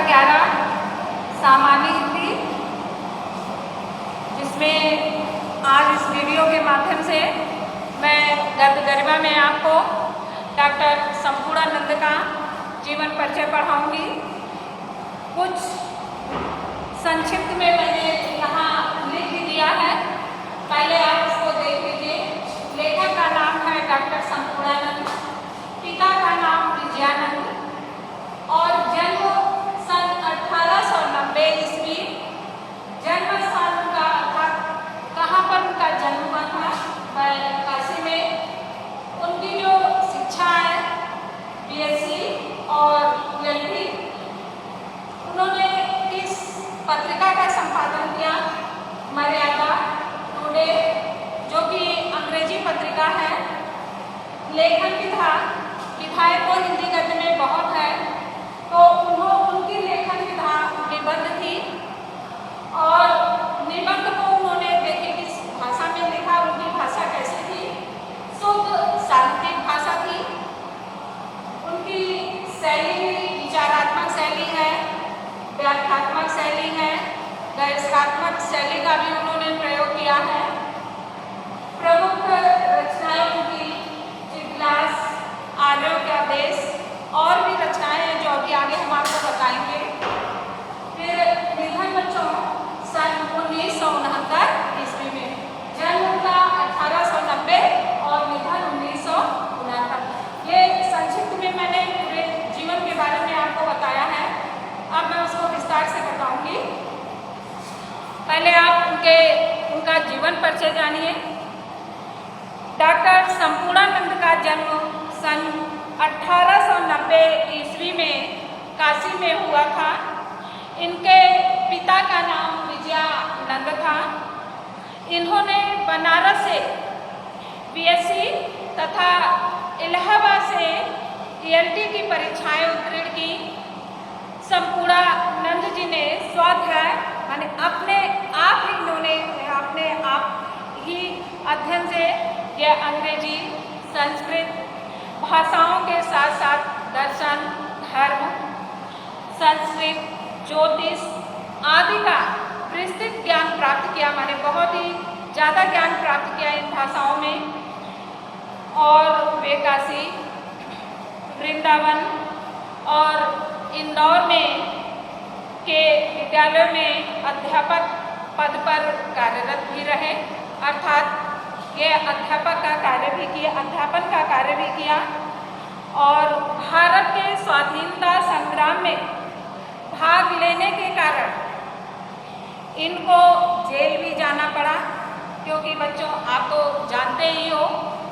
11 सामान्य हिंदी, जिसमें आज इस वीडियो के माध्यम से मैं गर्भ गरिमा में आपको डॉक्टर संपूर्णानंद का जीवन परिचय पढ़ाऊंगी। कुछ संक्षिप्त में मैंने यहाँ लिख दिया है, पहले आप इसको देख लीजिए। लेखक का नाम है डॉक्टर संपूर्णानंद, पिता का नाम विजयानंद और जन्म सन 1890 ईस्वी। जन्म स्थान उनका कहाँ पर उनका जन्म हुआ था, वह काशी में। उनकी जो शिक्षा है बीएससी और एलएलबी। उन्होंने इस पत्रिका का संपादन किया, मर्यादा टुडे, जो कि अंग्रेजी पत्रिका है। लेखन विधायक को हिंदी गद्य में बहुत है, तो उनकी लेखन विधा निबंध थी और निबंध को उन्होंने देखे किस भाषा में लिखा, उनकी भाषा कैसी थी, शुद्ध साहित्यिक भाषा थी। उनकी शैली विचारात्मक शैली है, व्याख्यात्मक शैली है, दर्शनात्मक शैली का भी उन्होंने प्रयोग किया है। प्रमुख रचनाएं उनकी जिज्ञास, आरोग्यादेश और भी रचनाएं हैं जो अभी आगे हम आपको बताएंगे। फिर निधन बच्चों सन 1969 ईस्वी में, जन्म उनका 1890 और निधन 1969। ये संक्षिप्त में मैंने पूरे जीवन के बारे में आपको बताया है, अब मैं उसको विस्तार से बताऊंगी। पहले आप उनका जीवन परिचय जानिए। डॉक्टर संपूर्णानंद का जन्म सन 1890 ईस्वी में काशी में हुआ था। इनके पिता का नाम विजयानंद था। इन्होंने बनारस से बीएससी तथा इलाहाबाद से ईएलटी की परीक्षाएं उत्तीर्ण की। संपूर्णानंद जी ने स्वाध्याय माने अपने आप ही अध्ययन से यह अंग्रेजी, संस्कृत भाषाओं के साथ साथ दर्शन, धर्म, संस्कृत, ज्योतिष आदि का विस्तृत ज्ञान प्राप्त किया, माने बहुत ही ज़्यादा ज्ञान प्राप्त किया इन भाषाओं में। और वे काशी, वृंदावन और इंदौर में के विद्यालय में अध्यापक पद पर कार्यरत भी रहे, अर्थात ये अध्यापन का कार्य भी किया। और भारत के स्वाधीनता संग्राम में भाग लेने के कारण इनको जेल भी जाना पड़ा, क्योंकि बच्चों आप तो जानते ही हो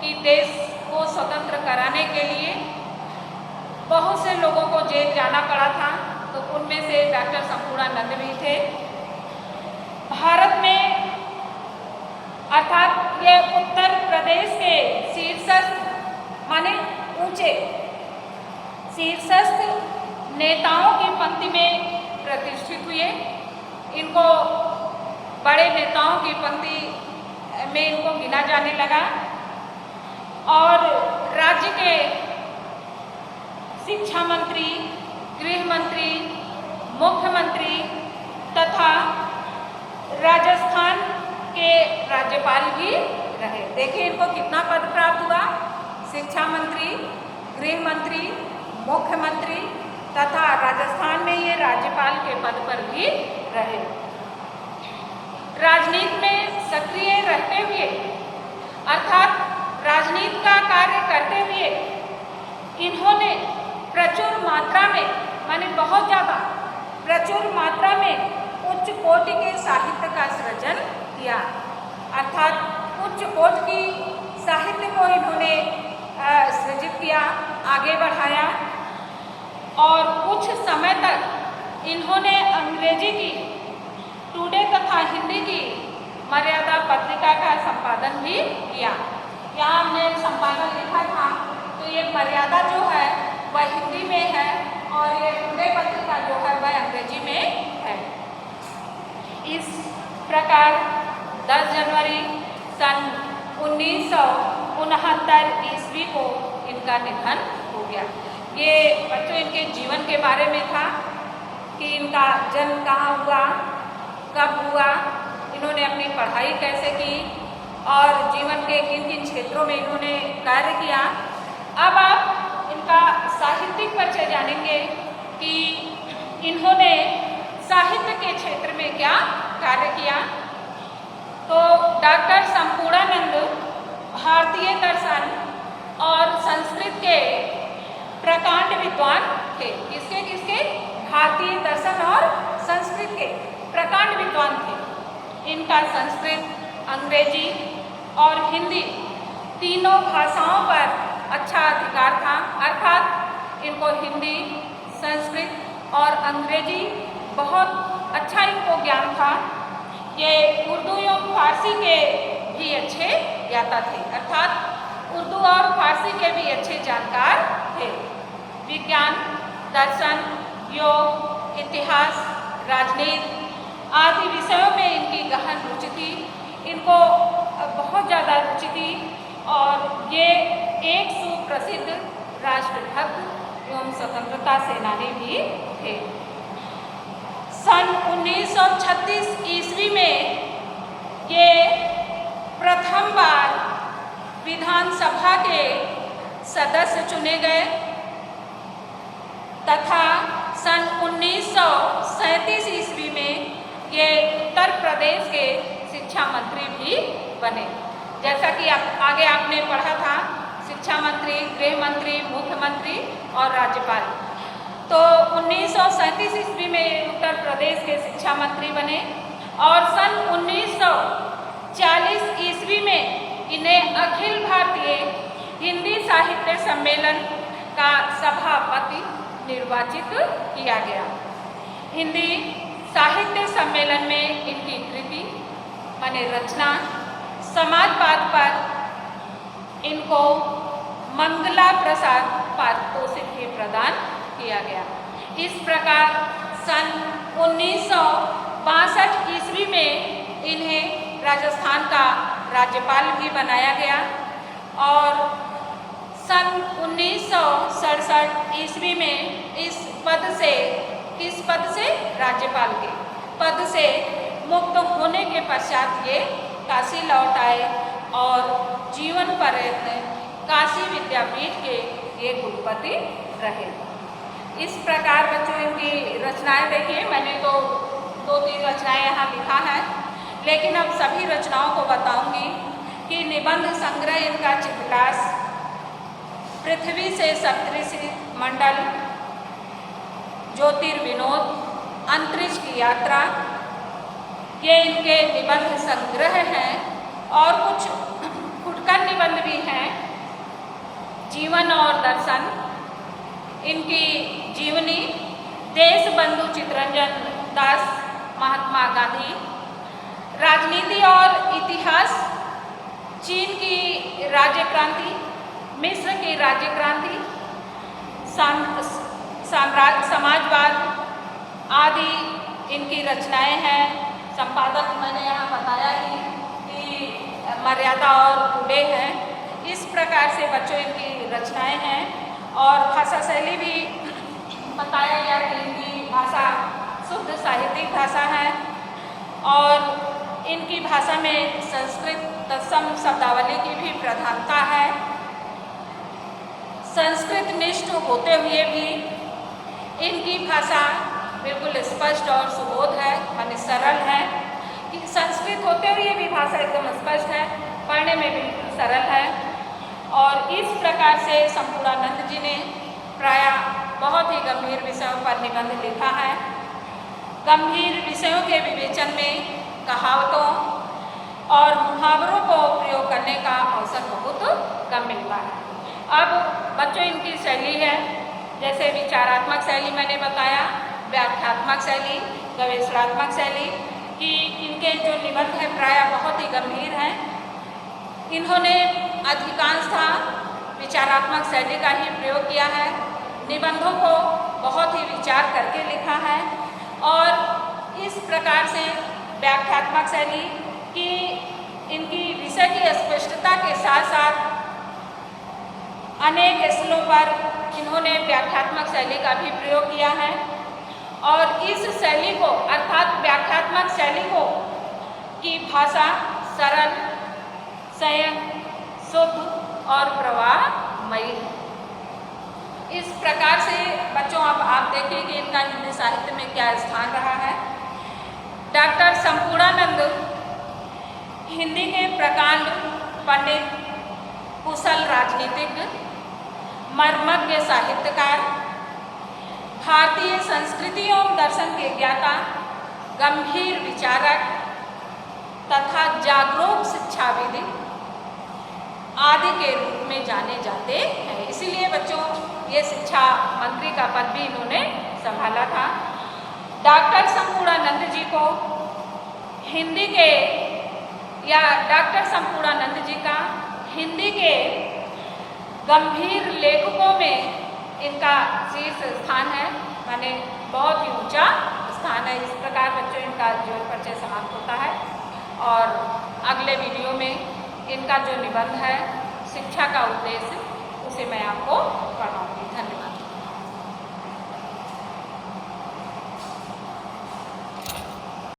कि देश को स्वतंत्र कराने के लिए बहुत से लोगों को जेल जाना पड़ा था, तो उनमें से डॉक्टर संपूर्णानंद भी थे। भारत में अर्थात ये उत्तर प्रदेश के शीर्षस्थ माने ऊंचे शीर्षस्थ नेताओं की पंक्ति में प्रतिष्ठित हुए। इनको बड़े नेताओं की पंक्ति में इनको गिना जाने लगा और राज्य के शिक्षा मंत्री, गृह मंत्री, मुख्यमंत्री तथा राजस्थान के राज्यपाल भी रहे। देखिए इनको कितना पद प्राप्त हुआ, शिक्षा मंत्री, गृह मंत्री, मुख्यमंत्री तथा राजस्थान में ये राज्यपाल के पद पर भी रहे। राजनीति में सक्रिय रहते हुए अर्थात राजनीति का कार्य करते हुए इन्होंने प्रचुर मात्रा में माने बहुत ज़्यादा प्रचुर मात्रा में उच्च कोटि के साहित्य का सृजन किया, अर्थात उच्च कोटि की साहित्य को इन्होंने सृजित किया, आगे बढ़ाया। और कुछ समय तक इन्होंने अंग्रेजी की टुडे तथा हिंदी की मर्यादा पत्रिका का संपादन भी किया। यहाँ हमने संपादन लिखा था, तो ये मर्यादा जो है वह हिंदी में है और ये टुडे पत्रिका जो है वह अंग्रेजी में है। इस प्रकार 10 जनवरी सन 1969 ईस्वी को इनका निधन हो गया। ये बच्चों इनके जीवन के बारे में था। कि इनका जन्म कहाँ हुआ, कब हुआ, इन्होंने अपनी पढ़ाई कैसे की और जीवन के किन किन क्षेत्रों में इन्होंने कार्य किया। अब आप इनका साहित्यिक परिचय जानेंगे कि इन्होंने साहित्य के क्षेत्र में क्या कार्य किया। तो डॉक्टर संपूर्णानंद भारतीय दर्शन और संस्कृत के प्रकांड विद्वान थे। किसके किसके? भारतीय दर्शन और संस्कृत के प्रकांड विद्वान थे। इनका संस्कृत, अंग्रेजी और हिंदी तीनों भाषाओं पर अच्छा अधिकार था, अर्थात इनको हिंदी, संस्कृत और अंग्रेजी बहुत अच्छा इनको ज्ञान था। ये उर्दू एवं फारसी के भी अच्छे ज्ञाता थे, अर्थात उर्दू और फारसी के भी अच्छे जानकार थे। विज्ञान, दर्शन, योग, इतिहास, राजनीति आदि विषयों में इनकी गहन रुचि थी। इनको बहुत ज़्यादा रुचि थी और ये एक सुप्रसिद्ध राष्ट्रभक्त एवं स्वतंत्रता सेनानी भी थे। सन 1936 ईस्वी में ये प्रथम बार विधानसभा के सदस्य चुने गए तथा सन 1937 ईस्वी में ये उत्तर प्रदेश के शिक्षा मंत्री भी बने। जैसा कि आगे आपने पढ़ा था, शिक्षा मंत्री, गृह मंत्री, मुख्यमंत्री और राज्यपाल। तो 1937 ईस्वी में उत्तर प्रदेश के शिक्षा मंत्री बने और सन 1940 ईस्वी में इन्हें अखिल भारतीय हिंदी साहित्य सम्मेलन का सभापति निर्वाचित किया गया। हिंदी साहित्य सम्मेलन में इनकी कृति माने रचना समाजवाद पर इनको मंगला प्रसाद पारितोषिक भी प्रदान किया गया। इस प्रकार सन 1962 ईस्वी में इन्हें राजस्थान का राज्यपाल भी बनाया गया और सन 1967 ईस्वी में इस पद से, किस पद से? राज्यपाल के पद से मुक्त होने के पश्चात ये काशी लौट आए और जीवन पर्यंत काशी विद्यापीठ के ये कुलपति रहे। इस प्रकार बच्चों इनकी रचनाएं देखिए, मैंने तो 2-3 रचनाएं यहाँ लिखा है, लेकिन अब सभी रचनाओं को बताऊंगी कि निबंध संग्रह इनका चित्रलास, पृथ्वी से सप्तऋषि मंडल, ज्योतिर्विनोद, अंतरिक्ष की यात्रा, ये इनके निबंध संग्रह हैं और कुछ फुटकर निबंध भी हैं। जीवन और दर्शन, इनकी जीवनी, देश बंधु चित्तरंजन दास महात्मा गांधी, राजनीति और इतिहास, चीन की राज्य क्रांति, मिस्र की राज्य क्रांति, समाजवाद आदि इनकी रचनाएं हैं। संपादक मैंने यहाँ बताया ही कि मर्यादा और टुडे हैं। इस प्रकार से बच्चों इनकी रचनाएं हैं और भाषा शैली भी बताया गया कि इनकी भाषा शुद्ध साहित्यिक भाषा है और इनकी भाषा में संस्कृत तत्सम शब्दावली की भी प्रधानता है। संस्कृत निष्ठ होते हुए भी इनकी भाषा बिल्कुल स्पष्ट और सुबोध है, माने सरल है। कि संस्कृत होते हुए भी भाषा एकदम स्पष्ट है, पढ़ने में बिल्कुल सरल है। और इस प्रकार से संपूर्णानंद जी ने प्रायः बहुत ही गंभीर विषयों पर निबंध लिखा है। गंभीर विषयों के विवेचन में कहावतों और मुहावरों को प्रयोग करने का अवसर बहुत कम मिलता है। अब बच्चों इनकी शैली है, जैसे विचारात्मक शैली मैंने बताया, व्याख्यात्मक शैली, गवेषणात्मक शैली, कि इनके जो निबंध हैं प्रायः बहुत ही गंभीर हैं। इन्होंने अधिकांशतः विचारात्मक शैली का ही प्रयोग किया है, निबंधों को बहुत ही विचार करके लिखा है और इस प्रकार से व्याख्यात्मक शैली की इनकी विषय की स्पष्टता के साथ साथ अनेक स्थलों पर इन्होंने व्याख्यात्मक शैली का भी प्रयोग किया है और इस शैली को अर्थात व्याख्यात्मक शैली को की भाषा सरल, संयम, शुद्ध और प्रवाहमयी है। इस प्रकार से बच्चों अब आप देखिए कि इनका हिंदी साहित्य में क्या स्थान रहा है। डॉक्टर संपूर्णानंद हिंदी के प्रकांड पंडित, कुशल राजनीतिज्ञ, मर्मज्ञ साहित्यकार, भारतीय संस्कृति एवं दर्शन के ज्ञाता, गंभीर विचारक तथा जागरूक शिक्षाविद आदि के रूप में जाने जाते हैं। इसीलिए बच्चों ये शिक्षा मंत्री का पद भी इन्होंने संभाला था। डॉक्टर संपूर्णानंद जी को हिंदी के या डॉक्टर संपूर्णानंद जी का हिंदी के गंभीर लेखकों में इनका शीर्ष स्थान है, माने बहुत ही ऊंचा स्थान है। इस प्रकार बच्चों इनका जीवन परिचय समाप्त होता है और अगले वीडियो में इनका जो निबंध है शिक्षा का उद्देश्य उसे मैं आपको पढ़ाऊंगी। धन्यवाद।